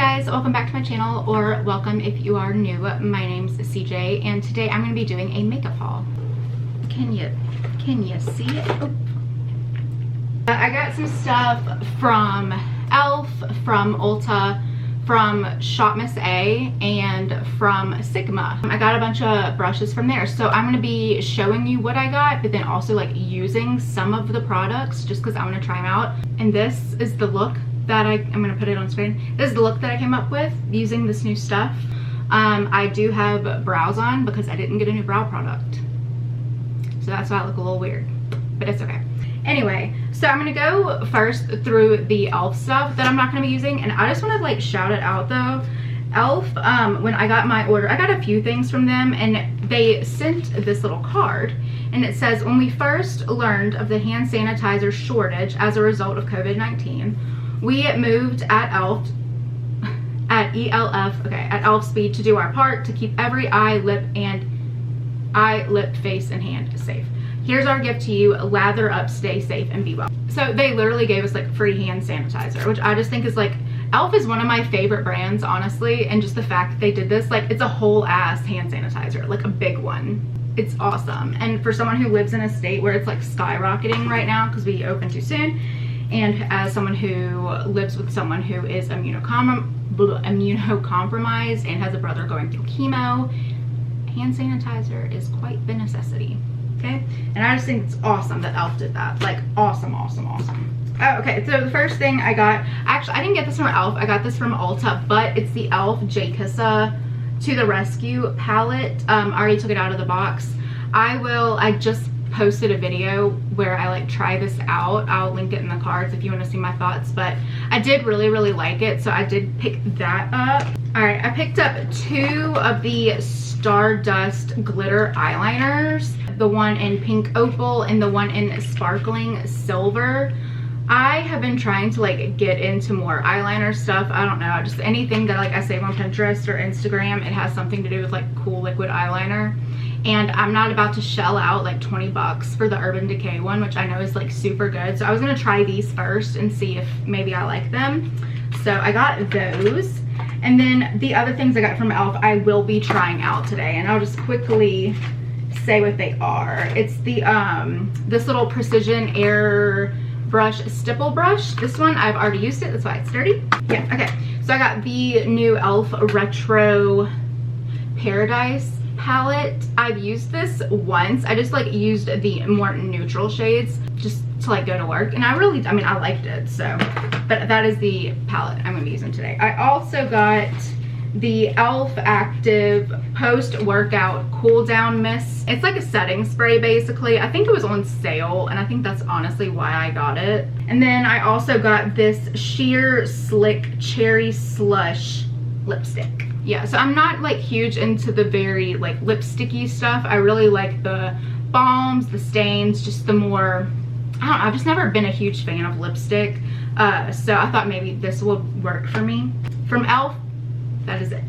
guys, welcome back to my channel, or welcome if you are new. My name's CJ and today I'm going to be doing a makeup haul. Can you see it? Oh. I got some stuff from e.l.f., from Ulta, from Shop Miss A, and from Sigma. I got a bunch of brushes from there, so I'm going to be showing you what I got, but then also like using some of the products just because I want to try them out. And this is the look that I'm going to put it on screen. This is the look that I came up with using this new stuff. I do have brows on because I didn't get a new brow product, so that's why I look a little weird, but it's okay. Anyway, so I'm gonna go first through the e.l.f. stuff that I'm not gonna be using, and I just want to like shout it out though. e.l.f., when I got my order, I got a few things from them, and they sent this little card, and it says, when we first learned of the hand sanitizer shortage as a result of COVID-19, we moved at e.l.f. At e.l.f. speed to do our part to keep every eye, lip, face, and hand safe. Here's our gift to you. Lather up, stay safe, and be well. So they literally gave us like free hand sanitizer, which I just think is like, e.l.f. is one of my favorite brands, honestly, and just the fact that they did this, like, it's a whole ass hand sanitizer, like a big one. It's awesome. And for someone who lives in a state where it's like skyrocketing right now because we open too soon, and as someone who lives with someone who is immunocompromised and has a brother going through chemo, hand sanitizer is quite the necessity. Okay, and I just think it's awesome that e.l.f. did that. Like, awesome. Oh, okay, so the first thing I got, actually I didn't get this from e.l.f., I got this from Ulta, but it's the e.l.f. J Kissa To The Rescue palette. I already took it out of the box. I just posted a video where I like try this out. I'll link it in the cards if you want to see my thoughts, but I did really like it, so I did pick that up. All right, I picked up two of the Stardust glitter eyeliners, the one in pink opal and the one in sparkling silver. I have been trying to like get into more eyeliner stuff. I don't know, just anything that like I save on Pinterest or Instagram, it has something to do with like cool liquid eyeliner. And I'm not about to shell out like 20 bucks for the Urban Decay one, which I know is like super good. So I was gonna try these first and see if maybe I like them. So I got those. And then the other things I got from e.l.f. I will be trying out today, and I'll just quickly say what they are. It's the this little precision air brush stipple brush. This one I've already used it, that's why it's dirty. Yeah, okay, so I got the new e.l.f. Retro Paradise palette. I've used this once. I just like used the more neutral shades just to like go to work, and I liked it. So, but that is the palette I'm gonna be using today. I also got the e.l.f. Active post-workout cool down mist. It's like a setting spray basically. I think it was on sale, and I think that's honestly why I got it. And then I also got this sheer slick cherry slush lipstick. Yeah, so I'm not like huge into the very like lipsticky stuff. I really like the balms, the stains, just the more, I don't know, I've just never been a huge fan of lipstick. So I thought maybe this would work for me. From e.l.f., that is it.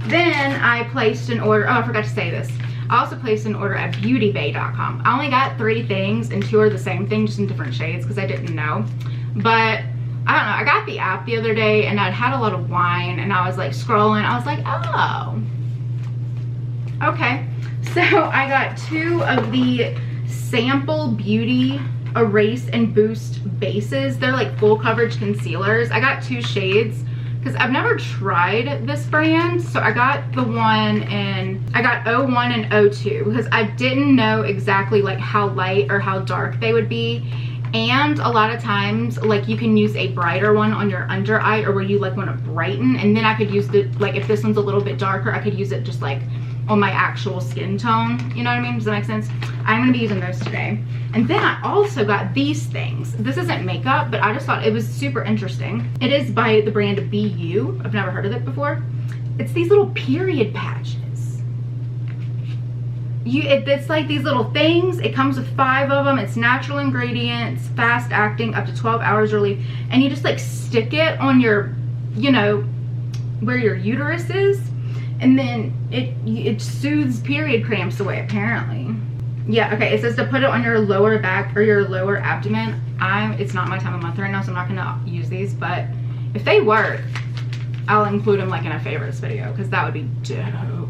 Then I placed an order, oh I forgot to say this. I also placed an order at beautybay.com. I only got 3 things, and 2 are the same thing, just in different shades because I didn't know. But I don't know, I got the app the other day and I'd had a lot of wine and I was like scrolling. I was like, oh, okay. So I got 2 of the Sample Beauty Erase and Boost bases. They're like full coverage concealers. I got 2 shades because I've never tried this brand. So I got the one in, I got 01 and 02 because I didn't know exactly like how light or how dark they would be. And a lot of times like you can use a brighter one on your under eye, or where you like want to brighten, and then I could use the, like if this one's a little bit darker, I could use it just like on my actual skin tone, you know what I mean? Does that make sense? I'm gonna be using those today. And then I also got these things. This isn't makeup, but I just thought it was super interesting. It is by the brand BU. I've never heard of it before. It's these little period patches. It's like these little things. It comes with 5 of them. It's natural ingredients, fast acting, up to 12 hours relief, and you just like stick it on your, you know, where your uterus is, and then it soothes period cramps away apparently. Yeah, okay, it says to put it on your lower back or your lower abdomen. It's not my time of month right now, so I'm not gonna use these, but if they work, I'll include them like in a favorites video because that would be dope.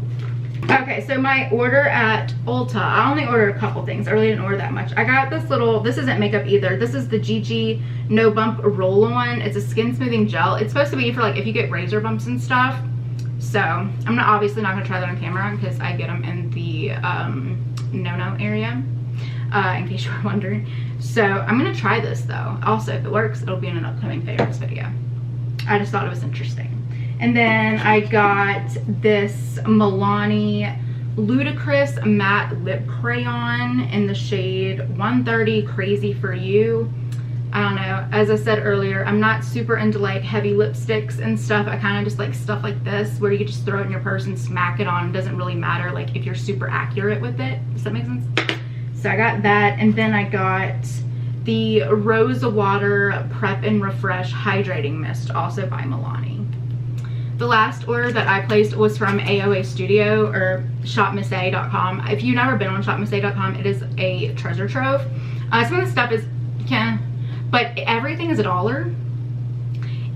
Okay, so my order at Ulta, I only ordered a couple things. I really didn't order that much. I got this little, this isn't makeup either. This is the Gigi No Bump Roll-On. It's a skin smoothing gel. It's supposed to be for like if you get razor bumps and stuff. So I'm not obviously not gonna try that on camera because I get them in the no-no area, in case you were wondering. So I'm gonna try this though. Also, if it works, it'll be in an upcoming favorites video. I just thought it was interesting. And then I got this Milani Ludicrous Matte Lip Crayon in the shade 130 Crazy For You. I don't know, as I said earlier, I'm not super into like heavy lipsticks and stuff. I kind of just like stuff like this where you can just throw it in your purse and smack it on. It doesn't really matter like if you're super accurate with it. Does that make sense? So I got that, and then I got the Rose Water Prep and Refresh Hydrating Mist, also by Milani. The last order that I placed was from AOA Studio or shopmissa.com. If you've never been on shopmissa.com, it is a treasure trove. Some of the stuff is, but everything is $1.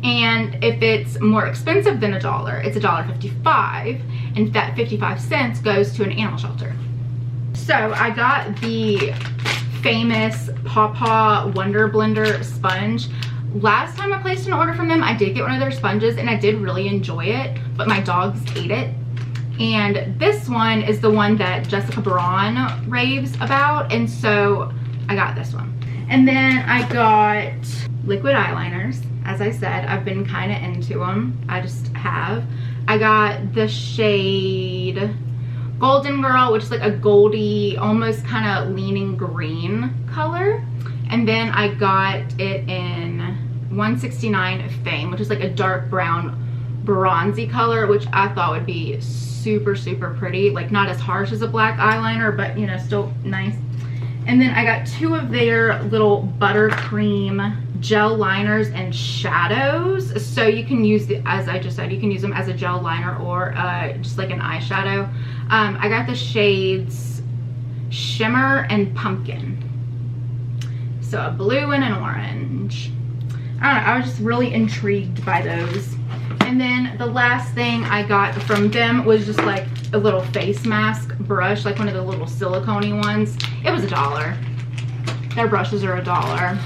And if it's more expensive than $1, it's $1.55. And that 55 cents goes to an animal shelter. So I got the famous Paw Paw Wonder Blender sponge. Last time I placed an order from them, I did get one of their sponges and I did really enjoy it, but my dogs ate it. And this one is the one that Jessica Braun raves about, and so I got this one. And then I got liquid eyeliners. As I said, I've been kind of into them. I just have. I got the shade Golden Girl, which is like a goldy, almost kind of leaning green color. And then I got it in 169 Fame, which is like a dark brown bronzy color, which I thought would be super, super pretty. Like not as harsh as a black eyeliner, but you know, still nice. And then I got 2 of their little buttercream gel liners and shadows. So you can use, as I just said, you can use them as a gel liner or just like an eyeshadow. I got the shades Shimmer and Pumpkin. So a blue and an orange. I don't know, I was just really intrigued by those. And then the last thing I got from them was just like a little face mask brush, like one of the little silicone-y ones. It was $1. Their brushes are $1.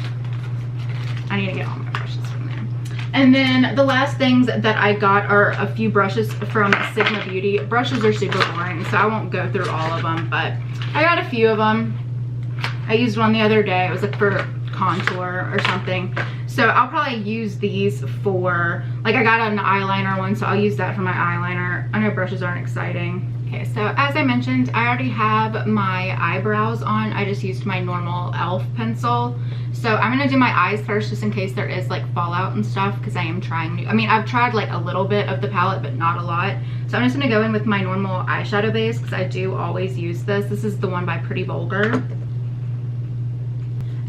I need to get all my brushes from there. And then the last things that I got are a few brushes from Sigma Beauty. Brushes are super boring, so I won't go through all of them, but I got a few of them. I used one the other day. It was like for contour or something. So I'll probably use these for, like I got an eyeliner one, so I'll use that for my eyeliner. I know brushes aren't exciting. Okay, so as I mentioned, I already have my eyebrows on. I just used my normal e.l.f. pencil. So I'm gonna do my eyes first just in case there is like fallout and stuff, because I am trying new. I mean, I've tried like a little bit of the palette, but not a lot. So I'm just gonna go in with my normal eyeshadow base because I do always use this. This is the one by Pretty Vulgar.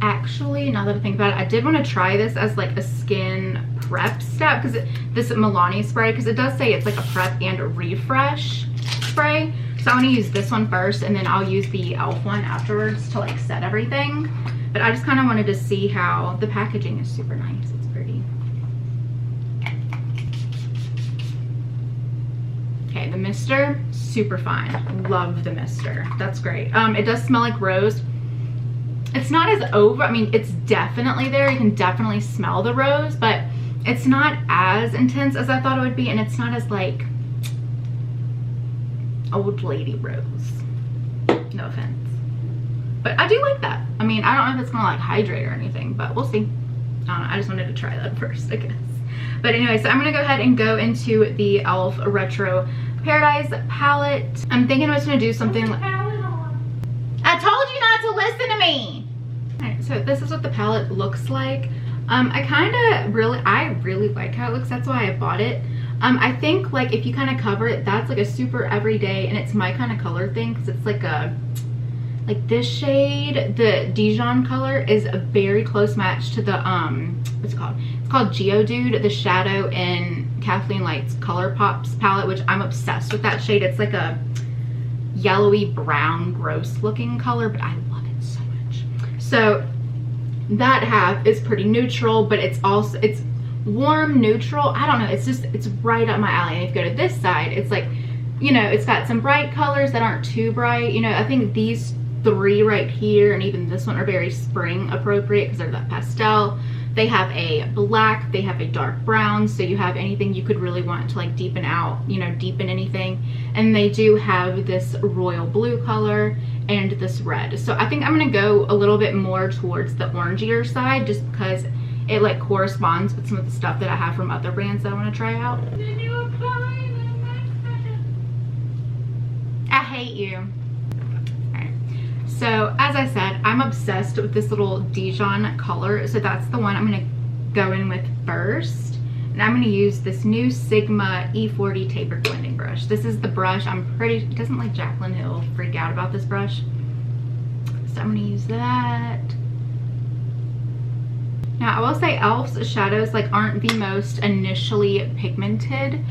Actually, now that I think about it, I did want to try this as like a skin prep step, because this Milani spray, because it does say it's like a prep and a refresh spray. So I'm going to use this one first, and then I'll use the e.l.f. one afterwards to like set everything. But I just kind of wanted to see how the packaging is super nice. It's pretty. Okay, the mister, super fine. Love the mister. That's great. It does smell like rose. It's not as over, I mean, it's definitely there. You can definitely smell the rose, but it's not as intense as I thought it would be, and it's not as like old lady rose. No offense. But I do like that. I mean, I don't know if it's gonna like hydrate or anything, but we'll see. I don't know, I just wanted to try that first, I guess. But anyway, so I'm gonna go ahead and go into the e.l.f. Retro Paradise palette. I'm thinking I was gonna do something like, I told you not to listen to me. Alright, so this is what the palette looks like. I really like how it looks. That's why I bought it. I think like if you kind of cover it, that's like a super everyday, and it's my kind of color thing, because it's like a, like this shade, the Dijon color, is a very close match to the what's it called? It's called Geodude, the shadow in Kathleen Light's Color Pops palette, which I'm obsessed with that shade. It's like a yellowy brown gross looking color, but I love it so much. So that half is pretty neutral, but it's also, it's warm, neutral. I don't know, it's just, it's right up my alley. And if you go to this side, it's like, you know, it's got some bright colors that aren't too bright. You know, I think these three right here and even this one are very spring appropriate because they're that pastel. They have a black, they have a dark brown, so you have anything you could really want to like deepen out, you know, deepen anything. And they do have this royal blue color and this red. So I think I'm gonna go a little bit more towards the orangier side just because it like corresponds with some of the stuff that I have from other brands that I want to try out. I hate you. So as I said, I'm obsessed with this little Dijon color. So that's the one I'm going to go in with first. And I'm going to use this new Sigma E40 tapered blending brush. This is the brush. Doesn't like Jaclyn Hill freak out about this brush. So I'm going to use that. Now I will say e.l.f.'s shadows like aren't the most initially pigmented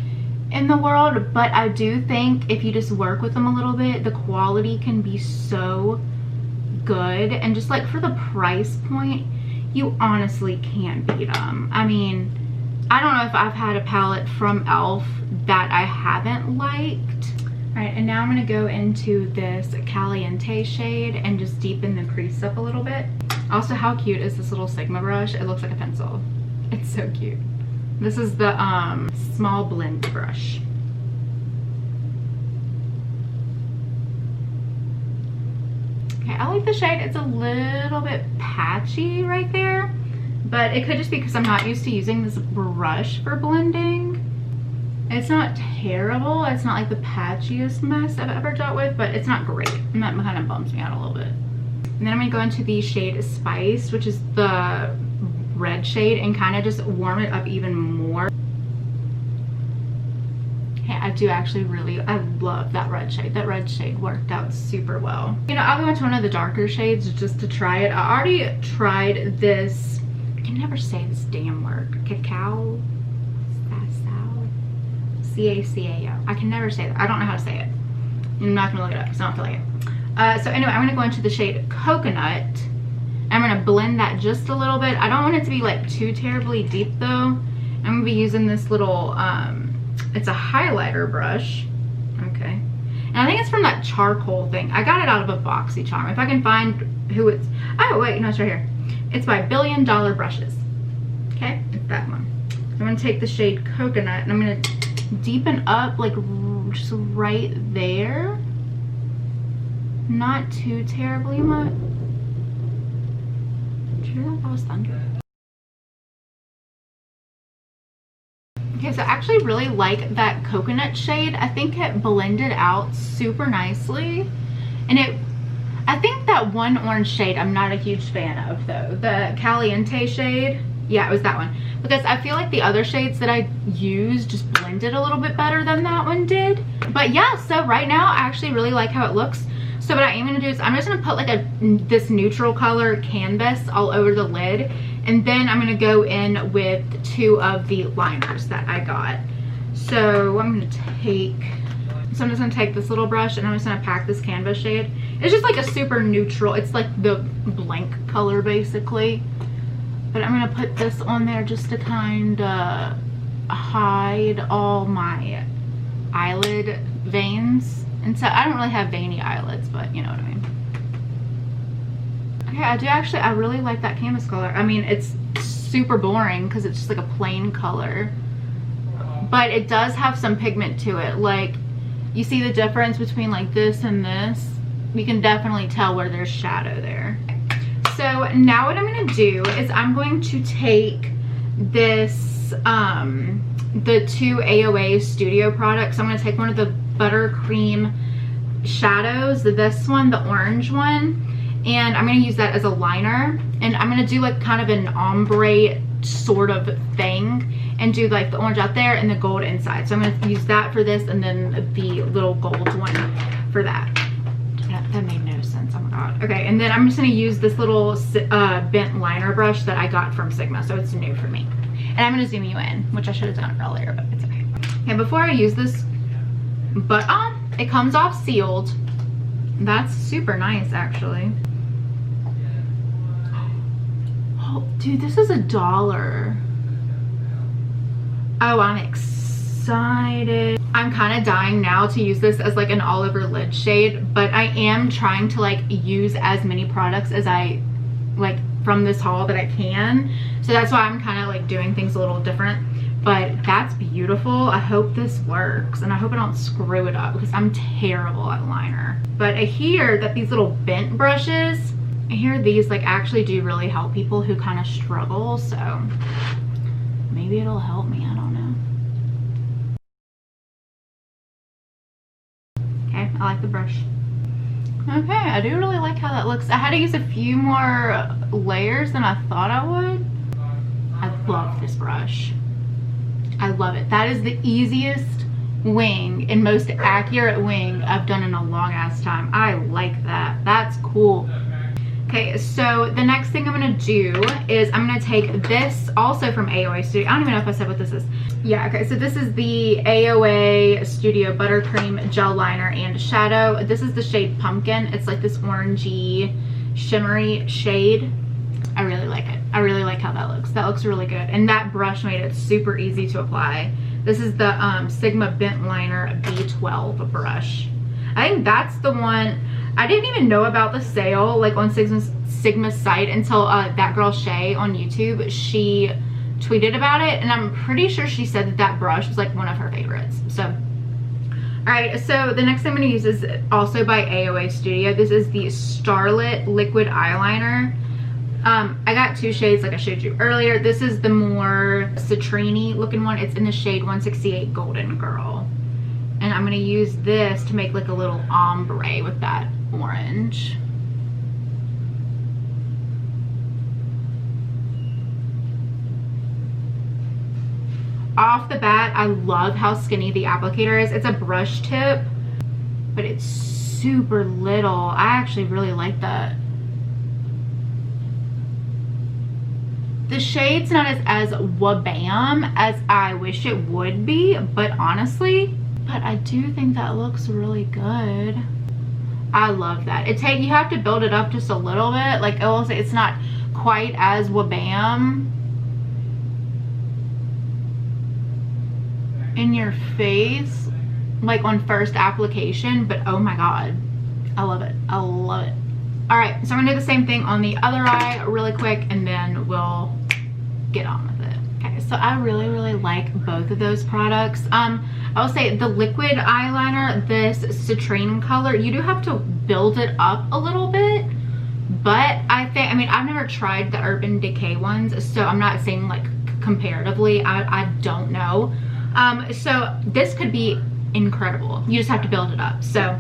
in the world, but I do think if you just work with them a little bit, the quality can be so good. And just like for the price point, you honestly can't beat them. I mean, I don't know if I've had a palette from e.l.f. that I haven't liked. All right, and now I'm gonna go into this Caliente shade and just deepen the crease up a little bit. Also, how cute is this little Sigma brush? It looks like a pencil. It's so cute. This is the small blend brush. Okay, I like the shade. It's a little bit patchy right there, but it could just be because I'm not used to using this brush for blending. It's not terrible. It's not like the patchiest mess I've ever dealt with, but it's not great. And that kind of bums me out a little bit. And then I'm gonna go into the shade Spice, which is the red shade, and kind of just warm it up even more. Okay, I love that red shade. That red shade worked out super well. You know, I'll go into one of the darker shades just to try it. I already tried this, I can never say this damn word, cacao, C-A-C-A-O. I can never say that. I don't know how to say it. I'm not gonna look it up because I don't feel like it. So anyway, I'm gonna go into the shade Coconut. I'm gonna blend that just a little bit. I don't want it to be like too terribly deep though. I'm gonna be using this little, it's a highlighter brush. Okay. And I think it's from that charcoal thing. I got it out of a BoxyCharm. If I can find who it's, oh wait, no, it's right here. It's by Billion Dollar Brushes. Okay, it's that one. I'm gonna take the shade Coconut and I'm gonna deepen up like just right there. Not too terribly much. Did you hear that? That was thunder. Okay, so I actually really like that coconut shade. I think it blended out super nicely. And I think that one orange shade I'm not a huge fan of though. The Caliente shade. Yeah, it was that one. Because I feel like the other shades that I used just blended a little bit better than that one did. But yeah, so right now I actually really like how it looks. So what I am gonna do is I'm just gonna put like this neutral color canvas all over the lid. And then I'm gonna go in with two of the liners that I got. So I'm just gonna take this little brush and I'm just gonna pack this canvas shade. It's just like a super neutral, it's like the blank color basically. But I'm gonna put this on there just to kind of hide all my eyelid veins. And so I don't really have veiny eyelids, but you know what I mean. Okay, I really like that canvas color. I mean, it's super boring because it's just like a plain color. But it does have some pigment to it. Like, you see the difference between like this and this? You can definitely tell where there's shadow there. So now what I'm gonna do is I'm going to take this, the two AOA Studio products. I'm gonna take one of the buttercream shadows, this one, the orange one, and I'm gonna use that as a liner. And I'm gonna do like kind of an ombre sort of thing and do like the orange out there and the gold inside. So I'm gonna use that for this and then the little gold one for that. That made no sense. Oh my god. Okay, and then I'm just gonna use this little bent liner brush that I got from Sigma, so it's new for me. And I'm gonna zoom you in, which I should have done earlier, but it's okay. Okay, before I use this, but it comes off sealed. That's super nice, actually. Oh, dude, this is $1. Oh, I'm excited. I'm kind of dying now to use this as like an all over lid shade, but I am trying to like use as many products as I like from this haul that I can. So that's why I'm kind of like doing things a little different. But that's beautiful. I hope this works, and I hope I don't screw it up because I'm terrible at liner. But I hear that these little bent brushes, I hear these like actually do really help people who kind of struggle. So maybe it'll help me, I don't know. Okay, I like the brush. Okay, I do really like how that looks. I had to use a few more layers than I thought I would. I love this brush. I love it. That is the easiest wing and most accurate wing I've done in a long ass time. I like that. That's cool. Okay, so the next thing I'm gonna do is I'm gonna take this also from AOA Studio. I don't even know if I said what this is. Yeah, okay, so this is the AOA Studio Buttercream Gel Liner and Shadow. This is the shade Pumpkin. It's like this orangey, shimmery shade. I really like it. I really like how that looks. That looks really good. And that brush made it super easy to apply. This is the Sigma Bent Liner B12 brush. I think that's the one. I didn't even know about the sale like on Sigma's site until that girl Shay on YouTube, she tweeted about it, and I'm pretty sure she said that that brush was like one of her favorites. So alright, so the next thing I'm going to use is also by AOA Studio. This is the Starlit Liquid Eyeliner. I got two shades like I showed you earlier. This is the more citrine looking one. It's in the shade 168 Golden Girl. And I'm going to use this to make like a little ombre with that orange. Off the bat, I love how skinny the applicator is. It's a brush tip, but it's super little. I actually really like that. The shade's not as wabam as I wish it would be, but honestly, but I do think that looks really good. I love that. You have to build it up just a little bit. Like I will say, it's not quite as wabam in your face like on first application, but oh my god, I love it. I love it. All right, so I'm gonna do the same thing on the other eye really quick, and then we'll get on with it. Okay, so I really like both of those products. I will say the liquid eyeliner, this citrine color, you do have to build it up a little bit, but I mean, I've never tried the Urban Decay ones, so I'm not saying like comparatively, I don't know. So this could be incredible. You just have to build it up. So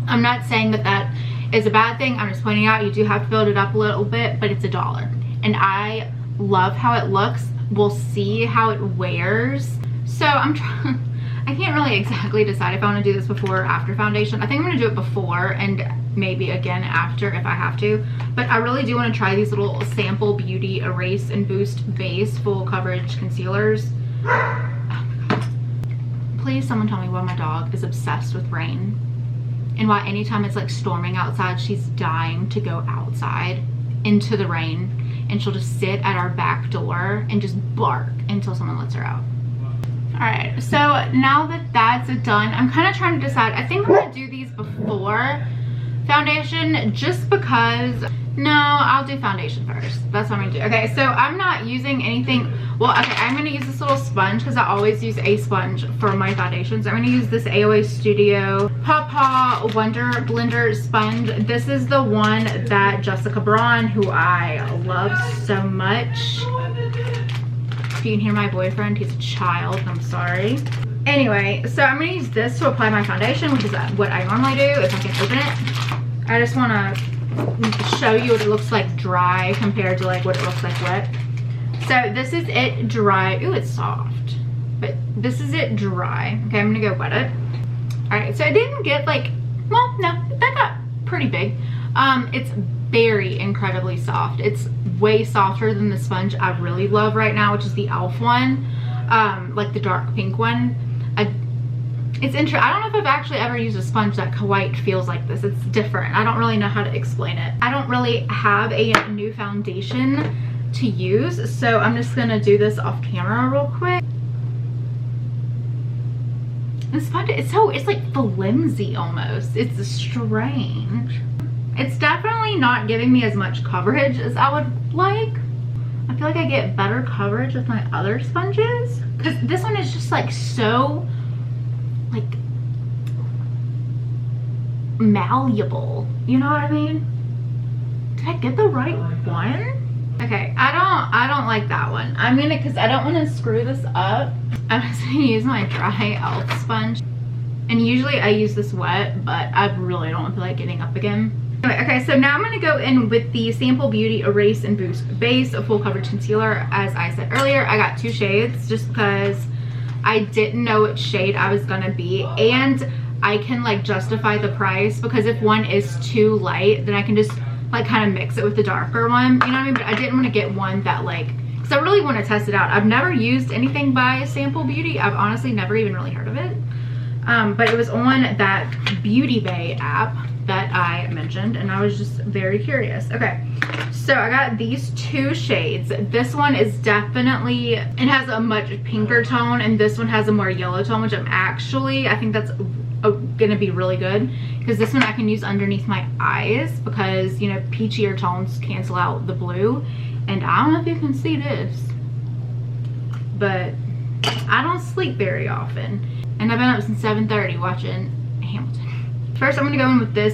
I'm not saying that that is a bad thing. I'm just pointing out you do have to build it up a little bit, but it's $1. And I love how it looks. We'll see how it wears. So I'm trying, I can't really exactly decide if I want to do this before or after foundation. I think I'm going to do it before and maybe again after if I have to. But I really do want to try these little Sample Beauty Erase and Boost Base Full Coverage Concealers. Oh my god. Please someone tell me why my dog is obsessed with rain. And why anytime it's like storming outside, she's dying to go outside into the rain. And she'll just sit at our back door and just bark until someone lets her out. Alright, so now that that's done, I'm kind of trying to decide. I think I'm going to do these before foundation just because... No, I'll do foundation first. That's what I'm going to do. Okay, so I'm not using anything... Well, okay, I'm going to use this little sponge because I always use a sponge for my foundations. I'm going to use this AOA Studio Paw Wonder Blender sponge. This is the one that Jessica Braun, who I love so much. If you can hear my boyfriend, he's a child. I'm sorry. Anyway, so I'm going to use this to apply my foundation, which is what I normally do if I can open it. I just want to show you what it looks like dry compared to like what it looks like wet. So this is it dry. Ooh, it's soft, but this is it dry. Okay, I'm gonna go wet it. All right, so I didn't get like, well, no, that got pretty big. It's very incredibly soft. It's way softer than the sponge I really love right now, which is the e.l.f. one, like the dark pink one. It's interesting. I don't know if I've actually ever used a sponge that quite feels like this. It's different. I don't really know how to explain it. I don't really have a new foundation to use, so I'm just gonna do this off camera real quick. The sponge, it's like flimsy almost. It's strange. It's definitely not giving me as much coverage as I would like. I feel like I get better coverage with my other sponges, because this one is just like so like malleable. You know what I mean? Did I get the right one? Okay, I don't like that one. I'm gonna, because I don't want to screw this up, I'm just gonna use my dry e.l.f. sponge. And usually I use this wet, but I really don't feel like getting up again. Anyway, okay, so now I'm gonna go in with the Sample Beauty Erase and Boost Base Full Coverage Concealer. As I said earlier, I got 2 shades just because I didn't know which shade I was gonna be, and I can like justify the price, because if one is too light, then I can just like kind of mix it with the darker one, you know what I mean? But I didn't want to get one that like, because I really want to test it out. I've never used anything by Sample Beauty. I've honestly never even really heard of it, but it was on that Beauty Bay app that I mentioned, and I was just very curious. Okay, so I got these 2 shades. This one is definitely, it has a much pinker tone, and this one has a more yellow tone, which I think that's gonna be really good, because this one I can use underneath my eyes, because you know, peachier tones cancel out the blue. And I don't know if you can see this, but I don't sleep very often, and I've been up since 7:30 watching Hamilton. First, I'm gonna go in with this.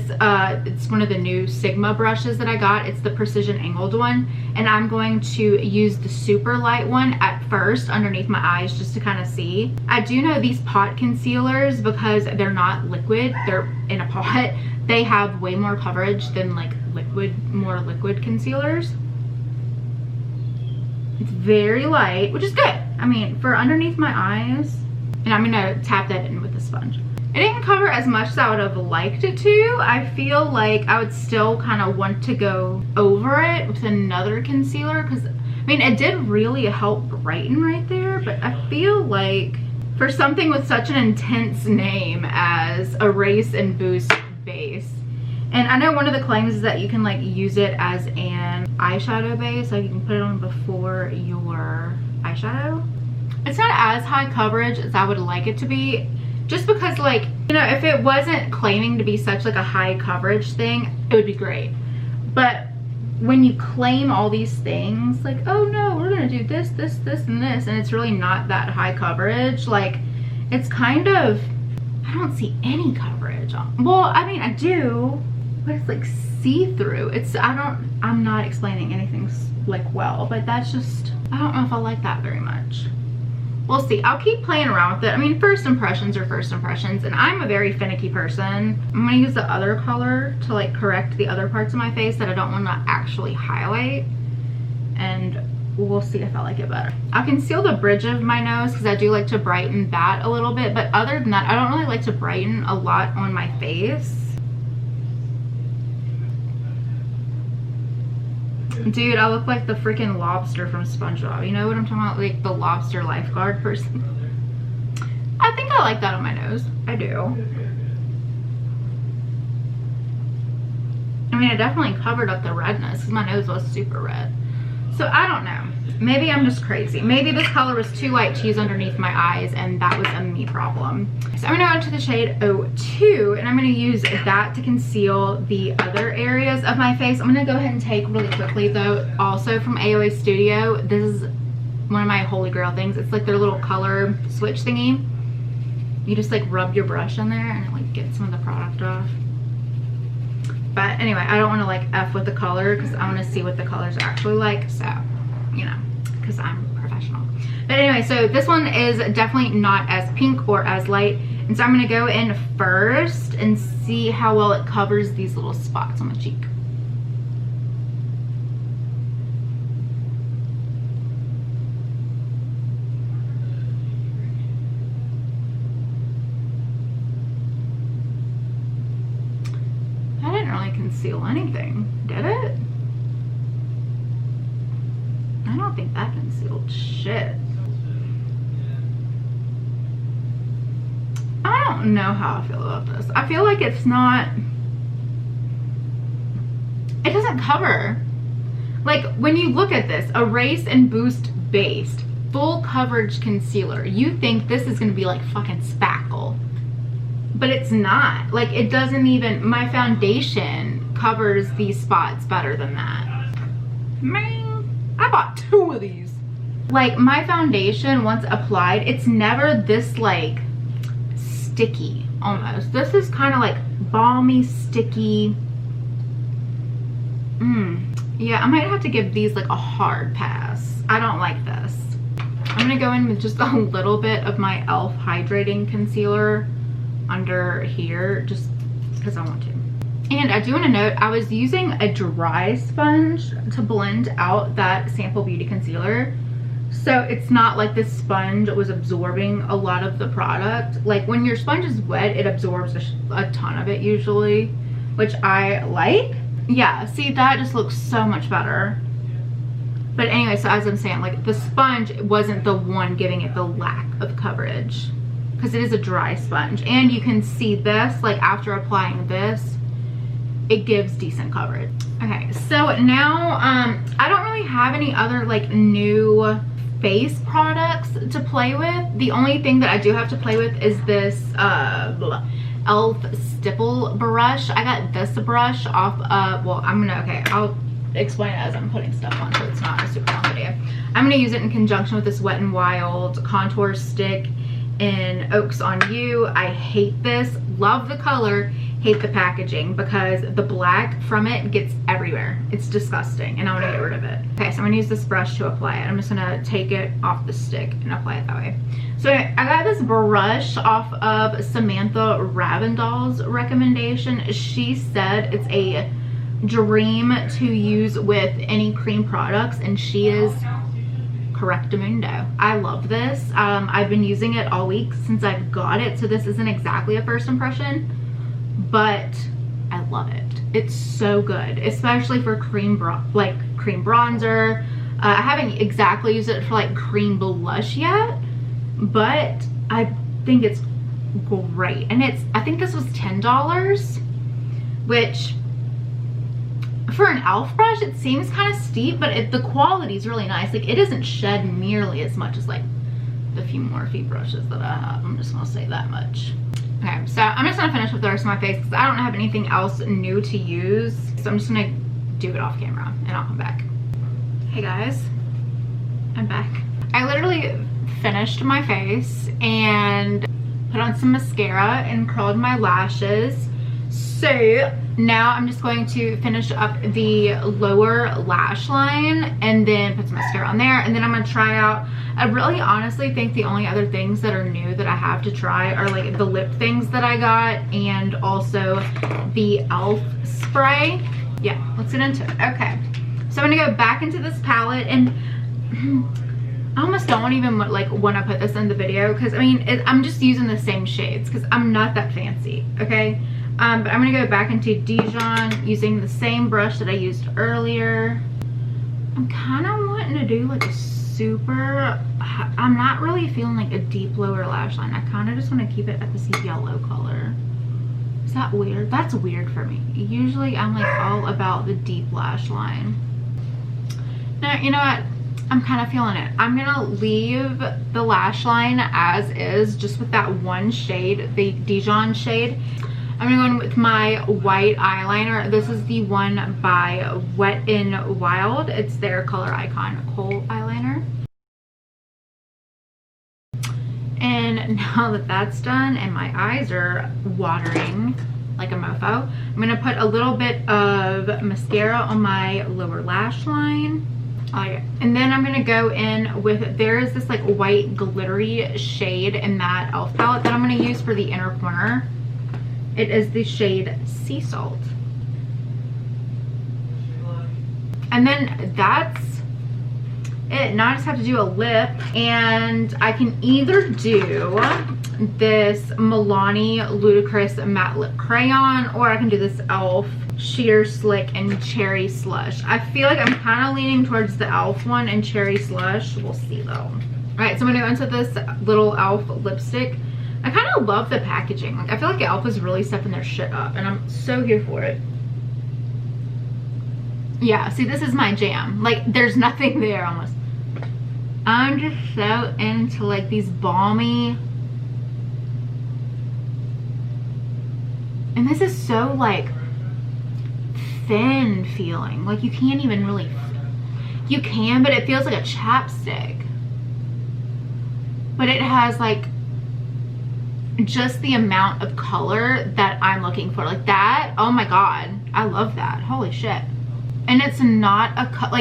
It's one of the new Sigma brushes that I got. It's the precision angled one, and I'm going to use the super light one at first underneath my eyes just to kind of see. I do know these pot concealers, because they're not liquid, they're in a pot, they have way more coverage than like more liquid concealers. It's very light, which is good. I mean, for underneath my eyes, and I'm gonna tap that in with the sponge. It didn't cover as much as I would have liked it to. I feel like I would still kind of want to go over it with another concealer, because I mean, it did really help brighten right there, but I feel like for something with such an intense name as Erase and Boost Base, and I know one of the claims is that you can like use it as an eyeshadow base, like you can put it on before your eyeshadow. It's not as high coverage as I would like it to be, just because, like, you know, if it wasn't claiming to be such like a high coverage thing, it would be great. But when you claim all these things, like, oh no, we're gonna do this, this, this, and this, and it's really not that high coverage, like, it's kind of, I don't see any coverage on, well, I mean, I do, but it's like see-through. I'm not explaining anything like well, but that's just, I don't know if I like that very much. We'll see. I'll keep playing around with it. I mean, first impressions are first impressions, and I'm a very finicky person. I'm gonna use the other color to like correct the other parts of my face that I don't want to actually highlight, and we'll see if I like it better. I'll conceal the bridge of my nose because I do like to brighten that a little bit, but other than that, I don't really like to brighten a lot on my face. Dude, I look like the freaking lobster from SpongeBob. You know what I'm talking about? Like the lobster lifeguard person. I think I like that on my nose. I do. I mean, it definitely covered up the redness because my nose was super red. So I don't know. Maybe I'm just crazy. Maybe this color was too light to use underneath my eyes, and that was a me problem. So I'm gonna go into the shade 02, and I'm gonna use that to conceal the other areas of my face. I'm gonna go ahead and take really quickly though, also from AOA Studio. This is one of my holy grail things. It's like their little color switch thingy. You just like rub your brush in there and it like gets some of the product off. But anyway, I don't want to like F with the color because I want to see what the color's actually like. So, you know, because I'm professional. But anyway, so this one is definitely not as pink or as light. And so I'm going to go in first and see how well it covers these little spots on the cheek. Conceal anything, did it? I don't think that concealed shit. I don't know how I feel about this. I feel like it's not, it doesn't cover. Like when you look at this, Erase and Boost Base, full coverage concealer. You think this is gonna be like fucking spackle, but it's not. Like, it doesn't even, my foundation covers these spots better than that. Man, I bought 2 of these. Like, my foundation, once applied, it's never this like sticky almost. This is kind of like balmy, sticky. Yeah, I might have to give these like a hard pass. I don't like this. I'm gonna go in with just a little bit of my e.l.f. hydrating concealer under here, just because I want to. And I do want to note, I was using a dry sponge to blend out that Sample Beauty concealer. So it's not like this sponge was absorbing a lot of the product. Like, when your sponge is wet, it absorbs a ton of it usually, which I like. Yeah, see, that just looks so much better. But anyway, so as I'm saying, like, the sponge wasn't the one giving it the lack of coverage, because it is a dry sponge. And you can see this, like, after applying this, it gives decent coverage. Okay, so now I don't really have any other like new face products to play with. The only thing that I do have to play with is this e.l.f. stipple brush. I got this brush off of, well, I'll explain it as I'm putting stuff on, so it's not a super long video. I'm gonna use it in conjunction with this Wet n Wild contour stick in Oaks on You. I hate this, love the color, hate the packaging, because the black from it gets everywhere. It's disgusting, and I want to get rid of it. Okay, so I'm gonna use this brush to apply it. I'm just gonna take it off the stick and apply it that way. So I got this brush off of Samantha Ravindal's recommendation. She said it's a dream to use with any cream products, and she is correctamundo. I love this. I've been using it all week since I've got it, so this isn't exactly a first impression, but I love it. It's so good, especially for cream bronzer. I haven't exactly used it for like cream blush yet, but I think it's great. And I think this was $10, which for an e.l.f. brush, it seems kind of steep, but the quality is really nice. Like, it doesn't shed nearly as much as like the few Morphe brushes that I have. I'm just gonna say that much. Okay, so I'm just gonna finish with the rest of my face because I don't have anything else new to use. So I'm just gonna do it off camera and I'll come back. Hey guys, I'm back. I literally finished my face and put on some mascara and curled my lashes. So now I'm just going to finish up the lower lash line and then put some mascara on there, and then I'm going to try out. I really honestly think the only other things that are new that I have to try are like the lip things that I got, and also the e.l.f. spray. Yeah, let's get into it. Okay, so I'm going to go back into this palette, and I almost don't even like want to put this in the video because I mean I'm just using the same shades because I'm not that fancy, okay? But I'm gonna go back into Dijon using the same brush that I used earlier. I'm kind of wanting to do like a super, I'm not really feeling like a deep lower lash line. I kind of just want to keep it at this yellow color. Is that weird? That's weird for me. Usually I'm like all about the deep lash line. Now, you know what? I'm kind of feeling it. I'm gonna leave the lash line as is, just with that one shade, the Dijon shade. I'm gonna go in with my white eyeliner. This is the one by Wet n Wild. It's their Color Icon Kohl eyeliner. And now that that's done and my eyes are watering like a mofo, I'm gonna put a little bit of mascara on my lower lash line. And then I'm gonna go in with, there is this like white glittery shade in that e.l.f. palette that I'm gonna use for the inner corner. It is the shade Sea Salt. And then that's it. Now I just have to do a lip, and I can either do this Milani Ludicrous Matte Lip Crayon, or I can do this e.l.f. Sheer Slick and Cherry Slush. I feel like I'm kind of leaning towards the e.l.f. one and Cherry Slush. We'll see though. Alright, so I'm going to go into this little e.l.f. lipstick. I kind of love the packaging. Like, I feel like e.l.f. is really stepping their shit up, and I'm so here for it. Yeah, see, this is my jam. Like, there's nothing there almost. I'm just so into like these balmy, and this is so like thin feeling, like you can't even really, you can, but it feels like a chapstick, but it has like just the amount of color that I'm looking for, like that. Oh my god, I love that. Holy shit. And it's not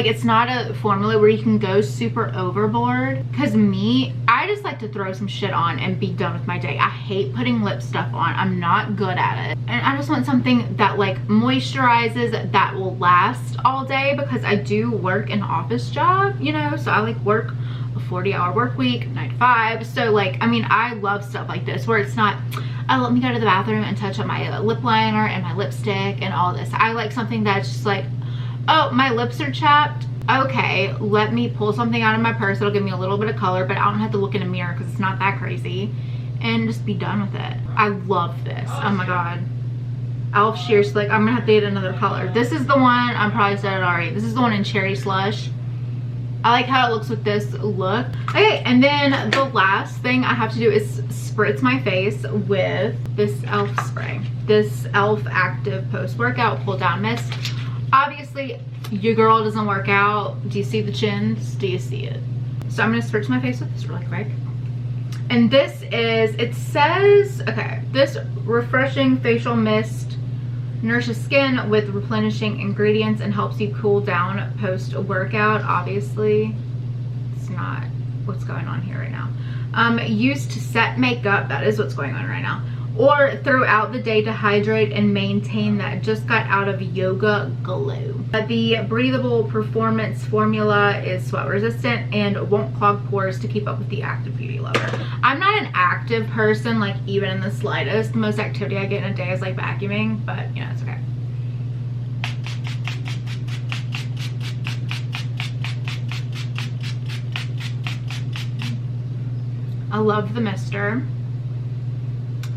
it's not a formula where you can go super overboard, because I just like to throw some shit on and be done with my day. I hate putting lip stuff on. I'm not good at it, and I just want something that like moisturizes, that will last all day, because I do work an office job, you know, so I like work a 40-hour work week, 9 to 5. So like, I mean, I love stuff like this where it's not, oh, let me go to the bathroom and touch up my lip liner and my lipstick and all this. I like something that's just like, oh, my lips are chapped. Okay, let me pull something out of my purse that'll give me a little bit of color, but I don't have to look in a mirror because it's not that crazy, and just be done with it. I love this. Oh my god. Elf Sheer Slick. I'm gonna have to get another color. This is the one, I probably said it already. This is the one in Cherry Slush. I like how it looks with this look. Okay, and then the last thing I have to do is spritz my face with this Elf spray. This Elf Active Post-Workout Pull Down Mist. Obviously, your girl doesn't work out. Do you see the chins? Do you see it? So I'm gonna spritz my face with this really quick. And this is, it says, okay, this refreshing facial mist nourishes skin with replenishing ingredients and helps you cool down post-workout. Obviously, it's not what's going on here right now. Used to set makeup, that is what's going on right now, or throughout the day to hydrate and maintain that just got out of yoga glow. The breathable performance formula is sweat resistant and won't clog pores to keep up with the active beauty lover. I'm not an active person, like even in the slightest. The most activity I get in a day is like vacuuming, but you know, it's okay. I love the mister.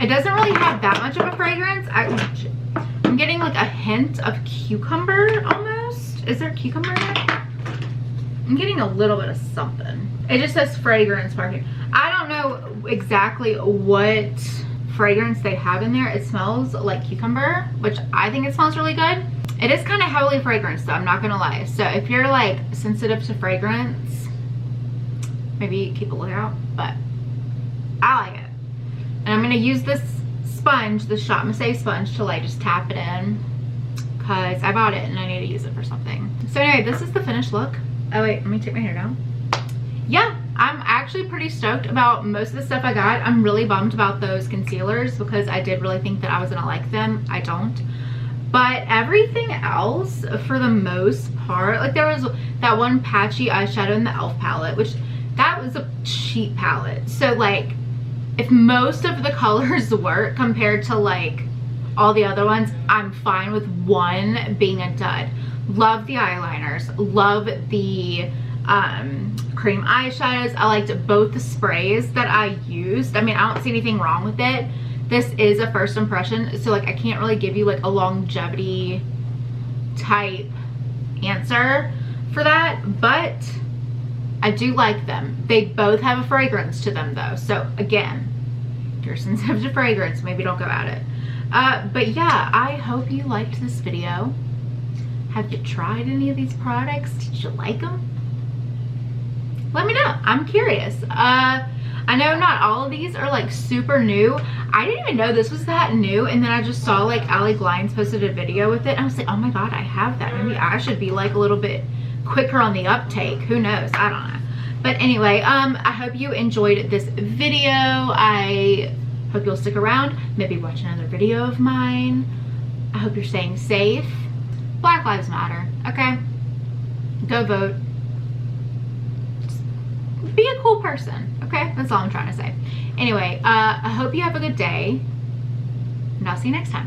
It doesn't really have that much of a fragrance. I'm getting like a hint of cucumber almost. Is there cucumber in it? I'm getting a little bit of something. It just says fragrance parfum. I don't know exactly what fragrance they have in there. It smells like cucumber, which I think it smells really good. It is kind of heavily fragranced though, I'm not gonna lie. So if you're like sensitive to fragrance, maybe keep a lookout, but I like it. And I'm gonna use this sponge, the Shop Massé sponge, to like just tap it in, because I bought it and I need to use it for something. So anyway, this is the finished look. Oh wait, let me take my hair down. Yeah, I'm actually pretty stoked about most of the stuff I got. I'm really bummed about those concealers because I did really think that I was gonna like them. I don't. But everything else, for the most part, like there was that one patchy eyeshadow in the e.l.f. palette, which that was a cheap palette. So like, if most of the colors work compared to like all the other ones, I'm fine with one being a dud. Love the eyeliners, love the cream eyeshadows. I liked both the sprays that I used. I mean, I don't see anything wrong with it. This is a first impression, so like I can't really give you like a longevity type answer for that, but I do like them. They both have a fragrance to them though. So again, if you're sensitive to fragrance, maybe don't go at it. But yeah, I hope you liked this video. Have you tried any of these products? Did you like them? Let me know. I'm curious. I know not all of these are like super new. I didn't even know this was that new, and then I just saw like Allie Glines posted a video with it and I was like, oh my god, I have that. Maybe I should be like a little bit quicker on the uptake. Who knows? I don't know. But anyway, I hope you enjoyed this video. I hope you'll stick around, maybe watch another video of mine. I hope you're staying safe. Black Lives Matter, okay? Go vote. Just be a cool person, okay? That's all I'm trying to say. Anyway, I hope you have a good day, and I'll see you next time.